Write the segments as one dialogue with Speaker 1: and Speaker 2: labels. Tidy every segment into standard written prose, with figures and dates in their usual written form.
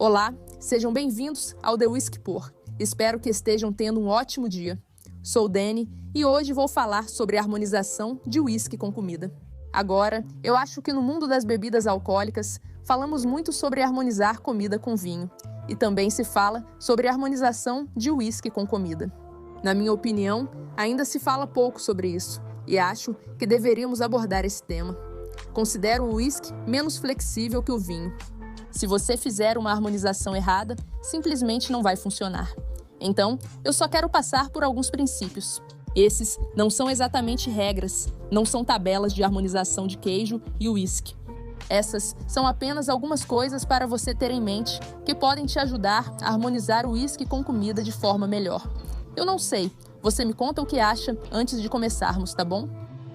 Speaker 1: Olá, sejam bem-vindos ao The Whisky Pour. Espero que estejam tendo um ótimo dia. Sou Dani e hoje vou falar sobre a harmonização de whisky com comida. Agora, eu acho que no mundo das bebidas alcoólicas, falamos muito sobre harmonizar comida com vinho. E também se fala sobre a harmonização de whisky com comida. Na minha opinião, ainda se fala pouco sobre isso e acho que deveríamos abordar esse tema. Considero o whisky menos flexível que o vinho. Se você fizer uma harmonização errada, simplesmente não vai funcionar. Então, eu só quero passar por alguns princípios. Esses não são exatamente regras, não são tabelas de harmonização de queijo e whisky. Essas são apenas algumas coisas para você ter em mente que podem te ajudar a harmonizar o whisky com comida de forma melhor. Eu não sei, você me conta o que acha antes de começarmos, tá bom?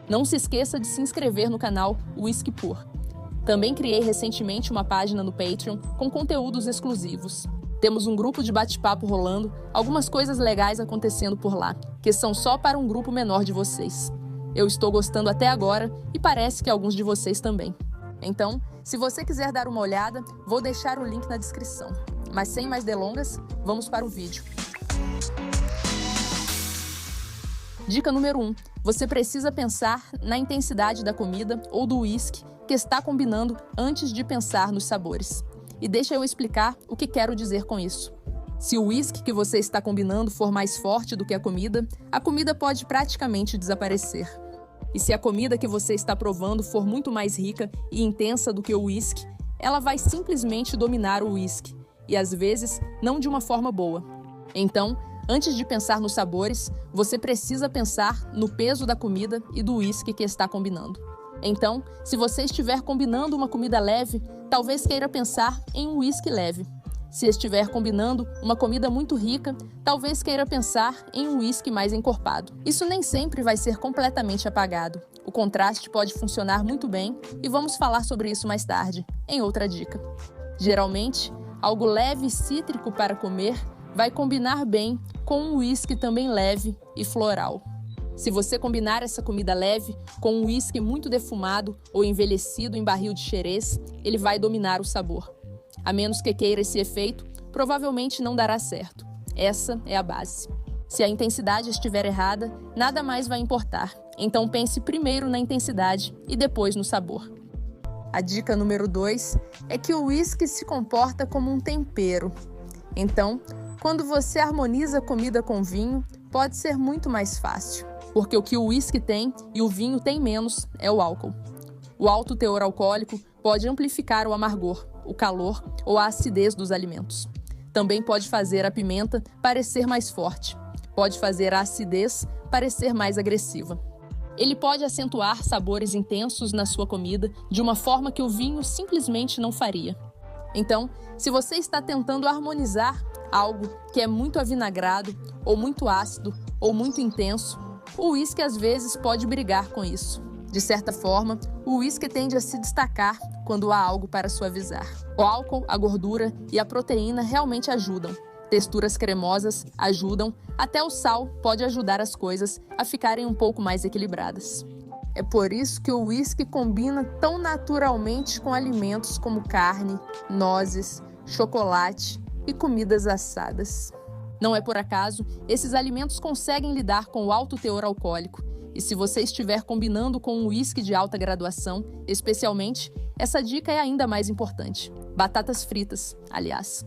Speaker 1: Não se esqueça de se inscrever no canal Whisky Pour. Também criei recentemente uma página no Patreon com conteúdos exclusivos. Temos um grupo de bate-papo rolando, algumas coisas legais acontecendo por lá, que são só para um grupo menor de vocês. Eu estou gostando até agora e parece que alguns de vocês também. Então, se você quiser dar uma olhada, vou deixar o link na descrição. Mas sem mais delongas, vamos para o vídeo. Dica número 1. Você precisa pensar na intensidade da comida ou do whisky que está combinando antes de pensar nos sabores. E deixa eu explicar o que quero dizer com isso. Se o whisky que você está combinando for mais forte do que a comida pode praticamente desaparecer. E se a comida que você está provando for muito mais rica e intensa do que o whisky, ela vai simplesmente dominar o whisky, e às vezes não de uma forma boa. Então, antes de pensar nos sabores, você precisa pensar no peso da comida e do whisky que está combinando. Então, se você estiver combinando uma comida leve, talvez queira pensar em um whisky leve. Se estiver combinando uma comida muito rica, talvez queira pensar em um whisky mais encorpado. Isso nem sempre vai ser completamente apagado. O contraste pode funcionar muito bem e vamos falar sobre isso mais tarde, em outra dica. Geralmente, algo leve e cítrico para comer vai combinar bem com um whisky também leve e floral. Se você combinar essa comida leve com um whisky muito defumado ou envelhecido em barril de xerez, ele vai dominar o sabor. A menos que queira esse efeito, provavelmente não dará certo. Essa é a base. Se a intensidade estiver errada, nada mais vai importar. Então pense primeiro na intensidade e depois no sabor. A dica número 2 é que o whisky se comporta como um tempero. Então, quando você harmoniza comida com vinho, pode ser muito mais fácil. Porque o que o whisky tem e o vinho tem menos é o álcool. O alto teor alcoólico pode amplificar o amargor, o calor ou a acidez dos alimentos. Também pode fazer a pimenta parecer mais forte. Pode fazer a acidez parecer mais agressiva. Ele pode acentuar sabores intensos na sua comida de uma forma que o vinho simplesmente não faria. Então, se você está tentando harmonizar algo que é muito avinagrado, ou muito ácido, ou muito intenso, o whisky às vezes pode brigar com isso. De certa forma, o whisky tende a se destacar quando há algo para suavizar. O álcool, a gordura e a proteína realmente ajudam. Texturas cremosas ajudam, até o sal pode ajudar as coisas a ficarem um pouco mais equilibradas. É por isso que o whisky combina tão naturalmente com alimentos como carne, nozes, chocolate e comidas assadas. Não é por acaso, esses alimentos conseguem lidar com o alto teor alcoólico. E se você estiver combinando com um whisky de alta graduação, especialmente, essa dica é ainda mais importante. Batatas fritas, aliás.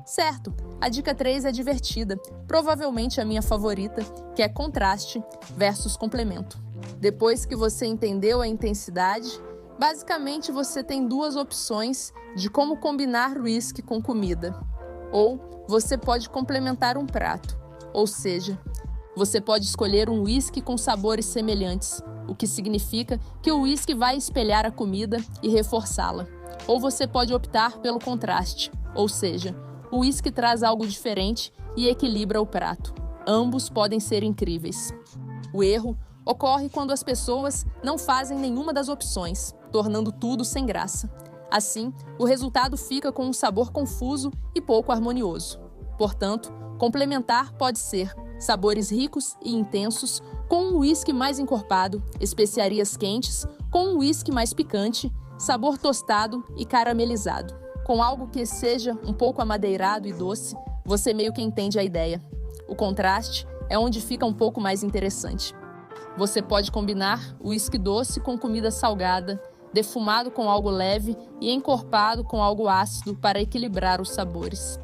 Speaker 1: Certo, a dica 3 é divertida, provavelmente a minha favorita, que é contraste versus complemento. Depois que você entendeu a intensidade, basicamente você tem duas opções de como combinar whisky com comida. Ou você pode complementar um prato, ou seja, você pode escolher um whisky com sabores semelhantes, o que significa que o whisky vai espelhar a comida e reforçá-la. Ou você pode optar pelo contraste, ou seja, o whisky traz algo diferente e equilibra o prato. Ambos podem ser incríveis. O erro ocorre quando as pessoas não fazem nenhuma das opções, tornando tudo sem graça. Assim, o resultado fica com um sabor confuso e pouco harmonioso. Portanto, complementar pode ser sabores ricos e intensos com um whisky mais encorpado, especiarias quentes com um whisky mais picante, sabor tostado e caramelizado. com algo que seja um pouco amadeirado e doce, você meio que entende a ideia. O contraste é onde fica um pouco mais interessante. Você pode combinar o uísque doce com comida salgada, defumado com algo leve e encorpado com algo ácido para equilibrar os sabores.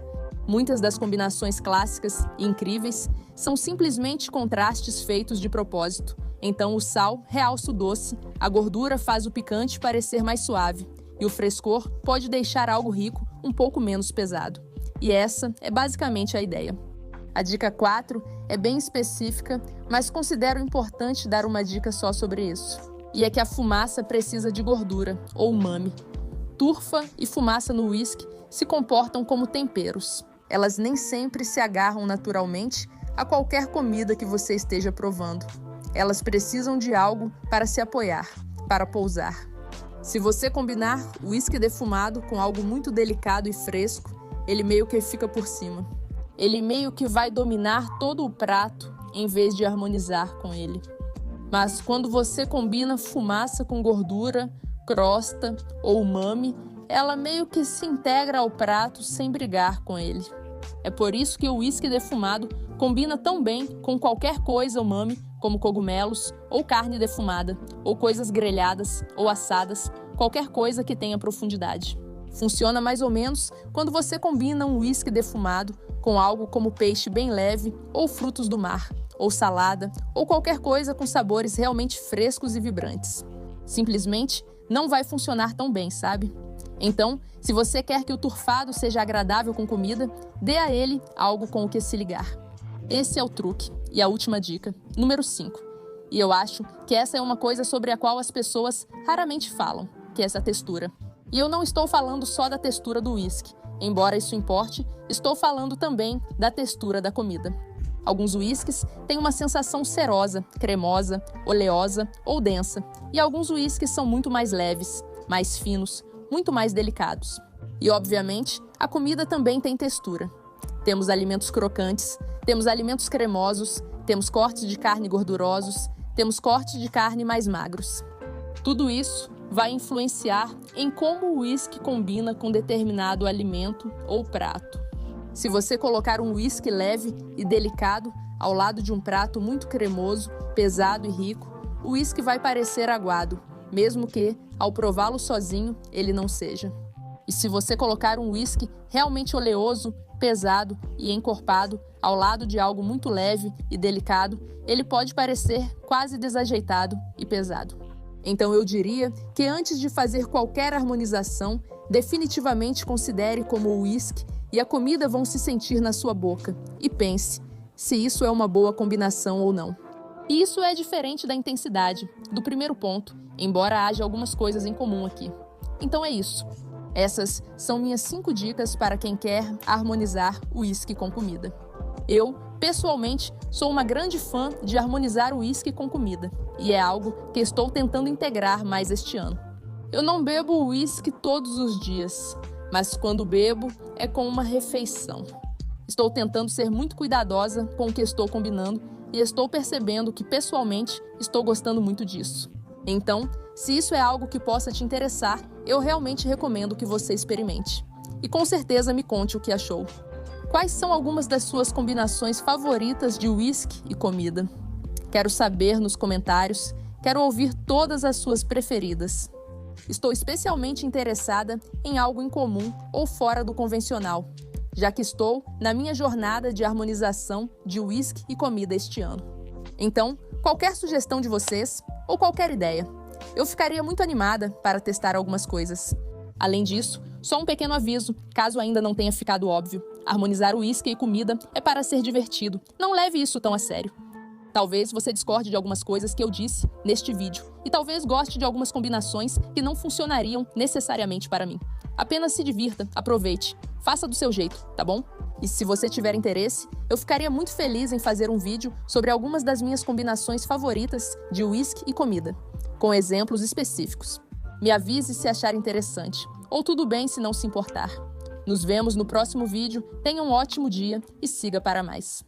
Speaker 1: Muitas das combinações clássicas e incríveis são simplesmente contrastes feitos de propósito. Então o sal realça o doce, a gordura faz o picante parecer mais suave e o frescor pode deixar algo rico um pouco menos pesado. E essa é basicamente a ideia. A dica 4 é bem específica, mas considero importante dar uma dica só sobre isso. E é que a fumaça precisa de gordura, ou umami. Turfa e fumaça no uísque se comportam como temperos. Elas nem sempre se agarram naturalmente a qualquer comida que você esteja provando. Elas precisam de algo para se apoiar, para pousar. Se você combinar o uísque defumado com algo muito delicado e fresco, ele meio que fica por cima. Ele meio que vai dominar todo o prato em vez de harmonizar com ele. Mas quando você combina fumaça com gordura, crosta ou umami, ela meio que se integra ao prato sem brigar com ele. É por isso que o uísque defumado combina tão bem com qualquer coisa umami, como cogumelos ou carne defumada, ou coisas grelhadas ou assadas, qualquer coisa que tenha profundidade. Funciona mais ou menos quando você combina um uísque defumado com algo como peixe bem leve, ou frutos do mar, ou salada, ou qualquer coisa com sabores realmente frescos e vibrantes. Simplesmente não vai funcionar tão bem, sabe? Então, se você quer que o turfado seja agradável com comida, dê a ele algo com o que se ligar. Esse é o truque. E a última dica, número 5. E eu acho que essa é uma coisa sobre a qual as pessoas raramente falam, que é essa textura. E eu não estou falando só da textura do uísque. Embora isso importe, estou falando também da textura da comida. Alguns uísques têm uma sensação cerosa, cremosa, oleosa ou densa. E alguns uísques são muito mais leves, mais finos, muito mais delicados. E, obviamente, a comida também tem textura. Temos alimentos crocantes, temos alimentos cremosos, temos cortes de carne gordurosos, temos cortes de carne mais magros. Tudo isso vai influenciar em como o uísque combina com determinado alimento ou prato. Se você colocar um uísque leve e delicado ao lado de um prato muito cremoso, pesado e rico, o uísque vai parecer aguado, mesmo que, ao prová-lo sozinho, ele não seja. E se você colocar um uísque realmente oleoso, pesado e encorpado ao lado de algo muito leve e delicado, ele pode parecer quase desajeitado e pesado. Então eu diria que antes de fazer qualquer harmonização, definitivamente considere como o uísque e a comida vão se sentir na sua boca e pense se isso é uma boa combinação ou não. E isso é diferente da intensidade, do primeiro ponto, embora haja algumas coisas em comum aqui. Então é isso. Essas são minhas 5 dicas para quem quer harmonizar o uísque com comida. Eu, pessoalmente, sou uma grande fã de harmonizar o uísque com comida, e é algo que estou tentando integrar mais este ano. Eu não bebo uísque todos os dias, mas quando bebo é com uma refeição. Estou tentando ser muito cuidadosa com o que estou combinando e estou percebendo que, pessoalmente, estou gostando muito disso. Então, se isso é algo que possa te interessar, eu realmente recomendo que você experimente. E com certeza me conte o que achou. Quais são algumas das suas combinações favoritas de uísque e comida? Quero saber nos comentários, quero ouvir todas as suas preferidas. Estou especialmente interessada em algo em comum ou fora do convencional, já que estou na minha jornada de harmonização de uísque e comida este ano. Então, qualquer sugestão de vocês ou qualquer ideia, eu ficaria muito animada para testar algumas coisas. Além disso, só um pequeno aviso, caso ainda não tenha ficado óbvio. Harmonizar uísque e comida é para ser divertido. Não leve isso tão a sério. Talvez você discorde de algumas coisas que eu disse neste vídeo e talvez goste de algumas combinações que não funcionariam necessariamente para mim. Apenas se divirta, aproveite, faça do seu jeito, tá bom? E se você tiver interesse, eu ficaria muito feliz em fazer um vídeo sobre algumas das minhas combinações favoritas de uísque e comida, com exemplos específicos. Me avise se achar interessante, ou tudo bem se não se importar. Nos vemos no próximo vídeo, tenha um ótimo dia e siga para mais.